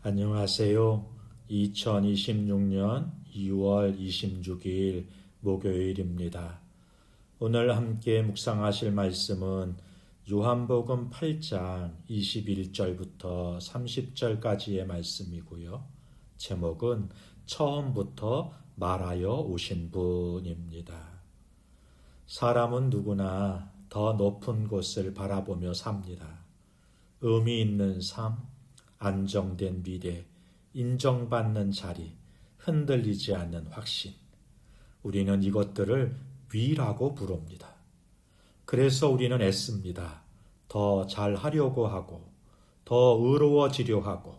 안녕하세요. 2026년 2월 26일 목요일입니다. 오늘 함께 묵상하실 말씀은 요한복음 8장 21절부터 30절까지의 말씀이고요. 제목은 처음부터 말하여 오신 분입니다. 사람은 누구나 더 높은 곳을 바라보며 삽니다. 의미 있는 삶, 안정된 미래, 인정받는 자리, 흔들리지 않는 확신. 우리는 이것들을 위라고 부릅니다. 그래서 우리는 애씁니다. 더 잘하려고 하고, 더 의로워지려 하고,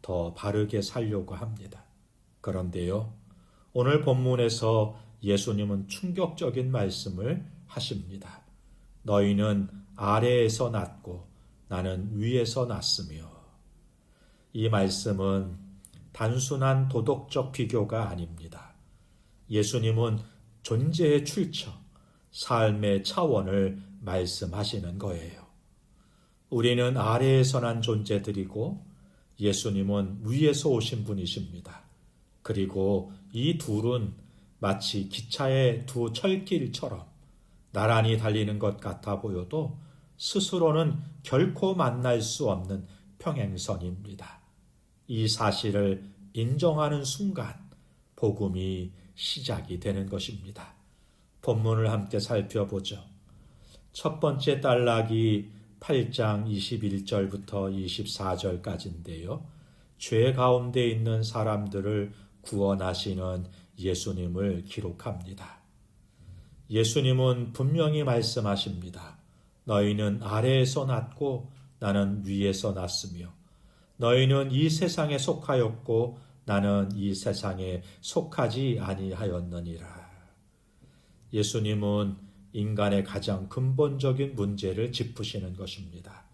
더 바르게 살려고 합니다. 그런데요, 오늘 본문에서 예수님은 충격적인 말씀을 하십니다. 너희는 아래에서 났고 나는 위에서 났으며. 이 말씀은 단순한 도덕적 비교가 아닙니다. 예수님은 존재의 출처, 삶의 차원을 말씀하시는 거예요. 우리는 아래에서 난 존재들이고 예수님은 위에서 오신 분이십니다. 그리고 이 둘은 마치 기차의 두 철길처럼 나란히 달리는 것 같아 보여도 스스로는 결코 만날 수 없는 평행선입니다. 이 사실을 인정하는 순간 복음이 시작이 되는 것입니다. 본문을 함께 살펴보죠. 첫 번째 단락이 8장 21절부터 24절까지인데요. 죄 가운데 있는 사람들을 구원하시는 예수님을 기록합니다. 예수님은 분명히 말씀하십니다. 너희는 아래에서 났고 나는 위에서 났으며 너희는 이 세상에 속하였고 나는 이 세상에 속하지 아니하였느니라. 예수님은 인간의 가장 근본적인 문제를 짚으시는 것입니다.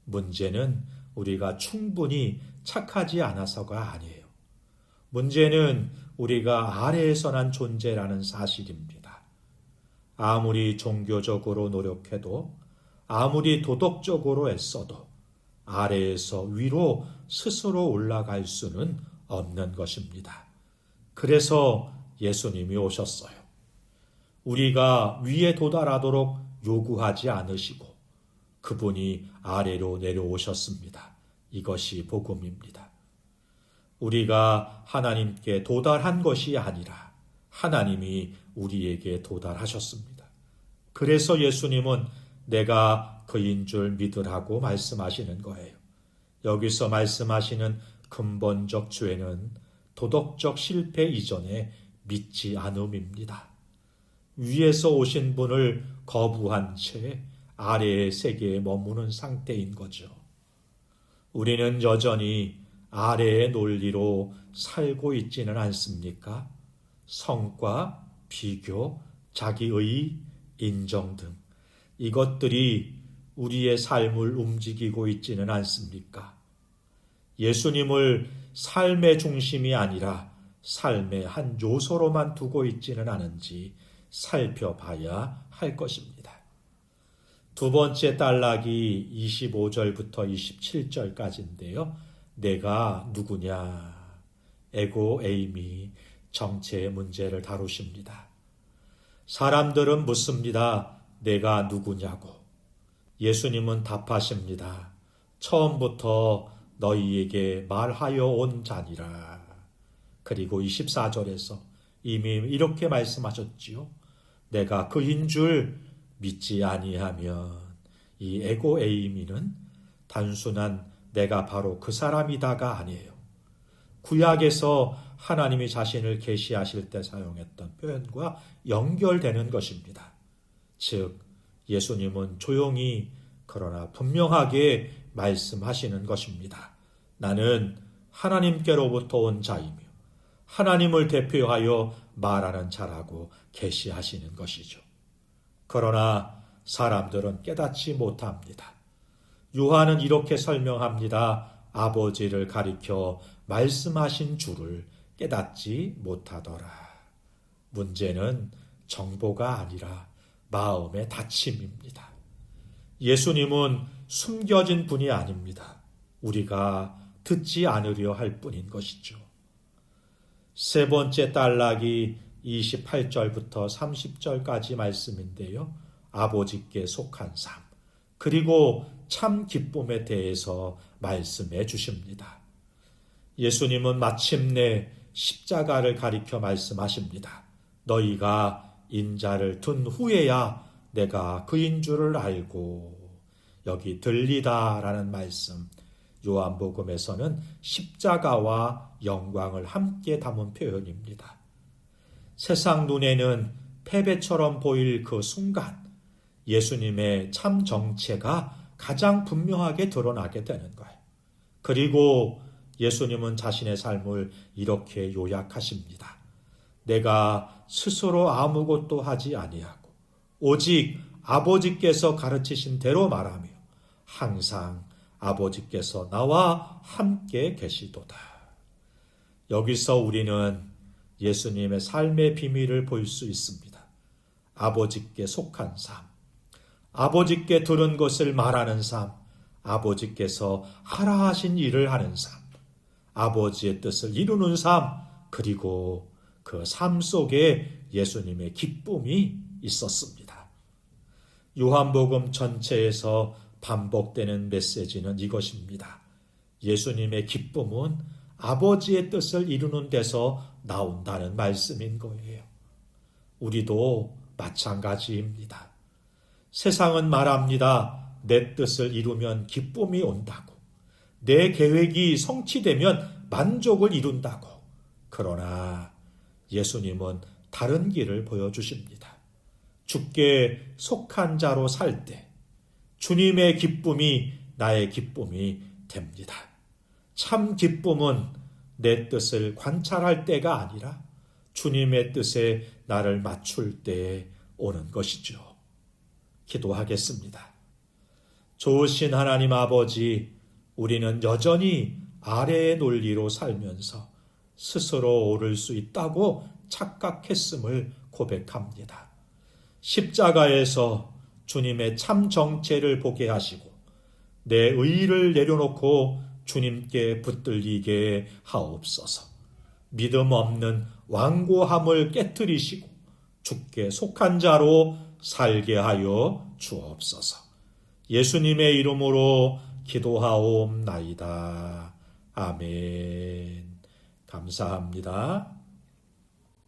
문제는 우리가 충분히 착하지 않아서가 아니에요. 문제는 우리가 아래에서 난 존재라는 사실입니다. 아무리 종교적으로 노력해도 아무리 도덕적으로 애써도 아래에서 위로 스스로 올라갈 수는 없는 것입니다. 그래서 예수님이 오셨어요. 우리가 위에 도달하도록 요구하지 않으시고 그분이 아래로 내려오셨습니다. 이것이 복음입니다. 우리가 하나님께 도달한 것이 아니라 하나님이 우리에게 도달하셨습니다. 그래서 예수님은 내가 그인 줄 믿으라고 말씀하시는 거예요. 여기서 말씀하시는 근본적 죄는 도덕적 실패 이전에 믿지 않음입니다. 위에서 오신 분을 거부한 채 아래의 세계에 머무는 상태인 거죠. 우리는 여전히 아래의 논리로 살고 있지는 않습니까? 성과, 비교, 자기의 인정 등 이것들이 우리의 삶을 움직이고 있지는 않습니까? 예수님을 삶의 중심이 아니라 삶의 한 요소로만 두고 있지는 않은지 살펴봐야 할 것입니다. 두 번째 단락이 25절부터 27절까지인데요. 내가 누구냐? 에고 에임이 정체의 문제를 다루십니다. 사람들은 묻습니다. 내가 누구냐고. 예수님은 답하십니다. 처음부터 너희에게 말하여 온 자니라. 그리고 24절에서 이미 이렇게 말씀하셨지요. 내가 그인 줄 믿지 아니하면 이 에고 에이미는 단순한 내가 바로 그 사람이다가 아니에요. 구약에서 하나님이 자신을 계시하실 때 사용했던 표현과 연결되는 것입니다. 즉 예수님은 조용히 그러나 분명하게 말씀하시는 것입니다. 나는 하나님께로부터 온 자이며 하나님을 대표하여 말하는 자라고 계시하시는 것이죠. 그러나 사람들은 깨닫지 못합니다. 요한은 이렇게 설명합니다. 아버지를 가리켜 말씀하신 줄을 깨닫지 못하더라. 문제는 정보가 아니라 마음의 닫힘입니다. 예수님은 숨겨진 분이 아닙니다. 우리가 듣지 않으려 할 뿐인 것이죠. 세 번째 단락이 28절부터 30절까지 말씀인데요. 아버지께 속한 삶, 그리고 참 기쁨에 대해서 말씀해 주십니다. 예수님은 마침내 십자가를 가리켜 말씀하십니다. 너희가 인자를 둔 후에야 내가 그인 줄을 알고. 여기 들리다라는 말씀, 요한복음에서는 십자가와 영광을 함께 담은 표현입니다. 세상 눈에는 패배처럼 보일 그 순간 예수님의 참 정체가 가장 분명하게 드러나게 되는 거예요. 그리고 예수님은 자신의 삶을 이렇게 요약하십니다. 내가 스스로 아무것도 하지 아니하고 오직 아버지께서 가르치신 대로 말하며 항상 아버지께서 나와 함께 계시도다. 여기서 우리는 예수님의 삶의 비밀을 볼 수 있습니다. 아버지께 속한 삶, 아버지께 들은 것을 말하는 삶, 아버지께서 하라 하신 일을 하는 삶, 아버지의 뜻을 이루는 삶, 그리고 그 삶 속에 예수님의 기쁨이 있었습니다. 요한복음 전체에서 반복되는 메시지는 이것입니다. 예수님의 기쁨은 아버지의 뜻을 이루는 데서 나온다는 말씀인 거예요. 우리도 마찬가지입니다. 세상은 말합니다. 내 뜻을 이루면 기쁨이 온다고. 내 계획이 성취되면 만족을 이룬다고. 그러나 예수님은 다른 길을 보여주십니다. 주께 속한 자로 살 때 주님의 기쁨이 나의 기쁨이 됩니다. 참 기쁨은 내 뜻을 관찰할 때가 아니라 주님의 뜻에 나를 맞출 때에 오는 것이죠. 기도하겠습니다. 좋으신 하나님 아버지, 우리는 여전히 아래의 논리로 살면서 스스로 오를 수 있다고 착각했음을 고백합니다. 십자가에서 주님의 참 정체를 보게 하시고 내 의의를 내려놓고 주님께 붙들리게 하옵소서. 믿음 없는 완고함을 깨뜨리시고 주께 속한 자로 살게 하여 주옵소서. 예수님의 이름으로 기도하옵나이다. 아멘. 감사합니다.